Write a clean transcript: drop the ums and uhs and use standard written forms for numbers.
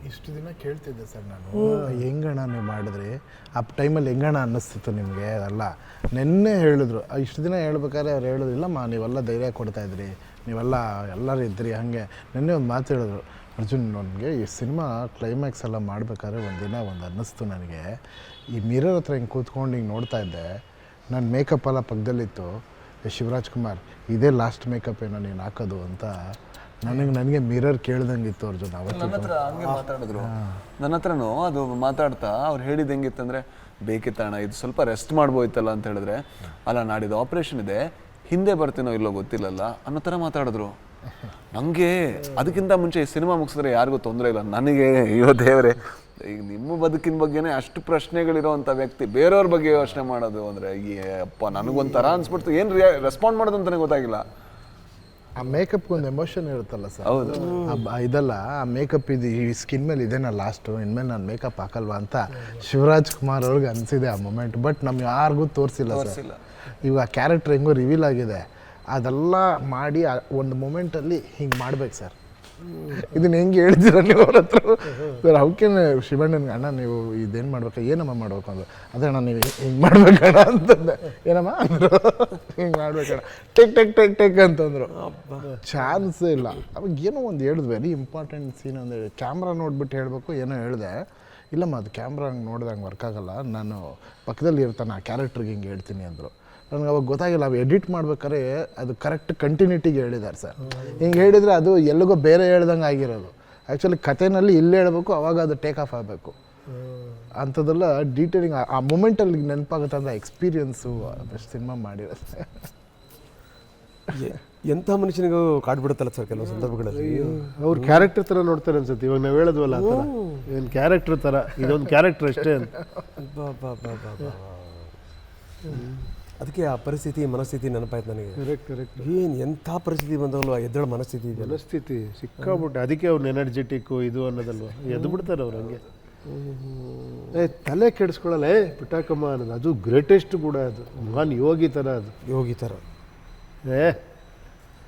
ಇಷ್ಟು ದಿನ ಕೇಳ್ತಿದ್ದೆ ಸರ್ ನಾನು, ಹೆಂಗಣ್ಣ ನೀವು ಮಾಡಿದ್ರಿ ಆ ಟೈಮಲ್ಲಿ ಹೆಂಗಣ್ಣ ಅನ್ನಿಸ್ತಿತ್ತು ನಿಮಗೆ ಅಲ್ಲ. ನೆನ್ನೆ ಹೇಳಿದ್ರು, ಇಷ್ಟು ದಿನ ಹೇಳ್ಬೇಕಾದ್ರೆ ಅವ್ರು ಹೇಳೋದಿಲ್ಲಮ್ಮ ನೀವೆಲ್ಲ ಧೈರ್ಯ ಕೊಡ್ತಾಯಿದ್ರಿ, ನೀವೆಲ್ಲ ಎಲ್ಲರೂ ಇದ್ರಿ. ಹಾಗೆ ನೆನ್ನೆ ಒಂದು ಮಾತು ಹೇಳಿದ್ರು, ಅರ್ಜುನ್ ನನಗೆ ಈ ಸಿನಿಮಾ ಕ್ಲೈಮ್ಯಾಕ್ಸ್ ಎಲ್ಲ ಮಾಡಬೇಕಾದ್ರೆ ಒಂದಿನ ಅನ್ನಿಸ್ತು ನನಗೆ, ಈ ಮಿರರ್ ಹತ್ರ ಹಿಂಗೆ ಕೂತ್ಕೊಂಡು ಹಿಂಗೆ ನೋಡ್ತಾ ಇದ್ದೆ, ನನ್ನ ಮೇಕಪ್ ಎಲ್ಲ ಪಕ್ಕದಲ್ಲಿತ್ತು, ಶಿವರಾಜ್ ಕುಮಾರ್ ಇದೇ ಲಾಸ್ಟ್ ಮೇಕಪ್ ಏನೋ ನೀನು ಹಾಕೋದು ಅಂತ ನನಗೆ ಮಿರರ್ ಕೇಳ್ದಂಗಿತ್ತು ಅರ್ಜುನ್. ಅವತ್ತು ನನ್ನ ಹತ್ರ ಹಂಗೆ ಮಾತಾಡಿದ್ರು, ನನ್ನ ಹತ್ರನೂ ಅದು ಮಾತಾಡ್ತಾ ಅವ್ರು ಹೇಳಿದ್ದು ಹೆಂಗಿತ್ತಂದರೆ, ಬೇಕಿತ್ತಣ್ಣ ಇದು ಸ್ವಲ್ಪ ರೆಸ್ಟ್ ಮಾಡ್ಬೋಯ್ತಲ್ಲ ಅಂತ ಹೇಳಿದ್ರೆ, ಅಲ್ಲ ನಾಡಿದ್ದು ಆಪ್ರೇಷನ್ ಇದೆ ಹಿಂದೆ ಬರ್ತೀನೋ ಇಲ್ಲೋ ಗೊತ್ತಿಲ್ಲಲ್ಲ ಅನ್ನೋ ಥರ ಮಾತಾಡಿದ್ರು. ನನಗೆ ಅದಕ್ಕಿಂತ ಮುಂಚೆ ಈ ಸಿನಿಮಾ ಮುಗಿಸಿದ್ರೆ ಯಾರಿಗೂ ತೊಂದರೆ ಇಲ್ಲ, ನನಗೆ ಅಯ್ಯೋ ದೇವರೇ, ಈಗ ನಿಮ್ಮ ಬದುಕಿನ ಬಗ್ಗೆನೇ ಅಷ್ಟು ಪ್ರಶ್ನೆಗಳಿರೋವಂಥ ವ್ಯಕ್ತಿ ಬೇರೆಯವ್ರ ಬಗ್ಗೆ ಯೋಚನೆ ಮಾಡೋದು ಅಂದರೆ ಈ ಅಪ್ಪ ನನಗೊಂಥರ ಅನ್ಸ್ಬಿಡ್ತು, ಏನು ರೆಸ್ಪಾಂಡ್ ಮಾಡೋದು ಅಂತಲೇ ಗೊತ್ತಾಗಿಲ್ಲ. ಆ ಮೇಕಪ್ಗೆ ಒಂದು ಎಮೋಷನ್ ಇರುತ್ತಲ್ಲ ಸರ್. ಹೌದು, ಇದಲ್ಲ ಆ ಮೇಕಪ್ ಇದು ಈ ಸ್ಕಿನ್ ಮೇಲೆ ಇದೇನಾ ಲಾಸ್ಟು, ಇನ್ಮೇಲೆ ನಾನು ಮೇಕಪ್ ಹಾಕಲ್ವಾ ಅಂತ ಶಿವರಾಜ್ ಕುಮಾರ್ ಅವ್ರಿಗೆ ಅನಿಸಿದೆ ಆ ಮೊಮೆಂಟ್. ಬಟ್ ನಮ್ಗೆ ಯಾರಿಗೂ ತೋರಿಸಿಲ್ಲ ಸರ್. ಇವಾಗ ಕ್ಯಾರೆಕ್ಟರ್ ಹೆಂಗೋ ರಿವೀಲ್ ಆಗಿದೆ, ಅದೆಲ್ಲ ಮಾಡಿ ಒಂದು ಮೊಮೆಂಟಲ್ಲಿ ಹಿಂಗೆ ಮಾಡ್ಬೇಕು ಸರ್. ಇದನ್ನ ಹೆಂಗೆ ಹೇಳ್ತೀರ ನೀವು ಅವ್ರ ಹತ್ರ ಸರ್? ಅವಕ್ಕೆ ಶಿವಣ್ಣನಿಗೆ ಅಣ್ಣ ನೀವು ಇದೇನು ಮಾಡ್ಬೇಕು, ಏನಮ್ಮ ಮಾಡ್ಬೇಕು ಅಂದರು. ಅದೇ ಅಣ್ಣ ನೀವು ಹಿಂಗೆ ಮಾಡ್ಬೇಕಣ್ಣ ಅಂತಂದೆ. ಏನಮ್ಮ ಅಂದರು, ಹಿಂಗೆ ಮಾಡ್ಬೇಕಣ್ಣ, ಟೆಕ್ ಟೆಕ್ ಟೆಕ್ ಟೆಕ್ ಅಂತಂದರು. ಚಾನ್ಸೇ ಇಲ್ಲ. ಅವಾಗ ಏನೋ ಒಂದು ಹೇಳಿದ್ವಿ, ವೆರಿ ಇಂಪಾರ್ಟೆಂಟ್ ಸೀನ್ ಅಂತ ಹೇಳಿ, ಕ್ಯಾಮ್ರಾ ನೋಡ್ಬಿಟ್ಟು ಹೇಳಬೇಕು ಏನೋ ಹೇಳಿದೆ. ಇಲ್ಲಮ್ಮ ಅದು ಕ್ಯಾಮ್ರಾ ಹಂಗೆ ನೋಡ್ದಂಗೆ ವರ್ಕ್ ಆಗೋಲ್ಲ, ನಾನು ಪಕ್ಕದಲ್ಲಿ ಇರ್ತಾನೆ ಆ ಕ್ಯಾರೆಕ್ಟ್ರಿಗೆ ಹಿಂಗೆ ಹೇಳ್ತೀನಿ ಅಂದರು. ನನಗೆ ಅವಾಗ ಗೊತ್ತಾಗಿಲ್ಲ, ಅವು ಎಡಿಟ್ ಮಾಡ್ಬೇಕಾದ್ರೆ ಅದು ಕರೆಕ್ಟ್ ಕಂಟಿನ್ಯೂಟಿಗೆ ಹೇಳಿದ್ದಾರೆ ಸರ್. ಹಿಂಗೆ ಹೇಳಿದರೆ ಅದು ಎಲ್ಲಿಗೋ ಬೇರೆ ಹೇಳ್ದಂಗೆ ಆಗಿರೋದು. ಆ್ಯಕ್ಚುಲಿ ಕಥೆನಲ್ಲಿ ಇಲ್ಲಿ ಹೇಳಬೇಕು, ಅವಾಗ ಅದು ಟೇಕ್ ಆಫ್ ಆಗಬೇಕು. ಅಂಥದ್ದೆಲ್ಲ ಡೀಟೇಲಿಂಗ್ ಆ ಮೂಮೆಂಟಲ್ಲಿ ನೆನಪಾಗುತ್ತೆ ಅಂದರೆ ಎಕ್ಸ್ಪೀರಿಯನ್ಸು ಬೆಸ್ಟ್ ಸಿನಿಮಾ ಮಾಡಿರುತ್ತೆ. ಎಂಥ ಮನುಷ್ಯನಿಗೂ ಕಾಡ್ಬಿಡುತ್ತಲ್ಲ ಸರ್ ಕೆಲವು ಸಂದರ್ಭಗಳಲ್ಲಿ. ಅವ್ರ ಕ್ಯಾರೆಕ್ಟರ್ ಥರ ನೋಡ್ತಾರೆ ಅನ್ಸುತ್ತೆ. ಇವಾಗ ನಾವು ಹೇಳೋದ್ವಲ್ಲ ಆ ಥರ, ಏನು ಕ್ಯಾರೆಕ್ಟರ್ ಥರ, ಇದೊಂದು ಕ್ಯಾರೆಕ್ಟರ್ ಅಷ್ಟೇ ಅಂತ. ಅದಕ್ಕೆ ಆ ಪರಿಸ್ಥಿತಿ ಮನಸ್ಥಿತಿ ನೆನಪಾಯ್ತು ನನಗೆ. ಕರೆಕ್ಟ್. ಏನು ಎಂಥ ಪರಿಸ್ಥಿತಿ ಬಂದವಲ್ವ, ಎದ್ದೇಳ ಮನಸ್ಥಿತಿ ಇದೆ. ಮನಸ್ಥಿತಿ ಸಿಕ್ಕಾಬಿಟ್ಟು, ಅದಕ್ಕೆ ಅವ್ರು ಎನರ್ಜೆಟಿಕ್ಕು ಇದು ಅನ್ನೋದಲ್ವ, ಎದ್ದು ಬಿಡ್ತಾರೆ ಅವ್ರು ಹಂಗೆ. ತಲೆ ಕೆಡಿಸ್ಕೊಳ್ಳಲ್ಲ, ಪಿಟಾಕಮ್ಮ ಅನ್ನೋದು ಅದು ಗ್ರೇಟೆಸ್ಟ್ ಕೂಡ, ಅದು ಮಹಾನ್ ಯೋಗಿ ಥರ, ಅದು ಯೋಗಿ ಥರ.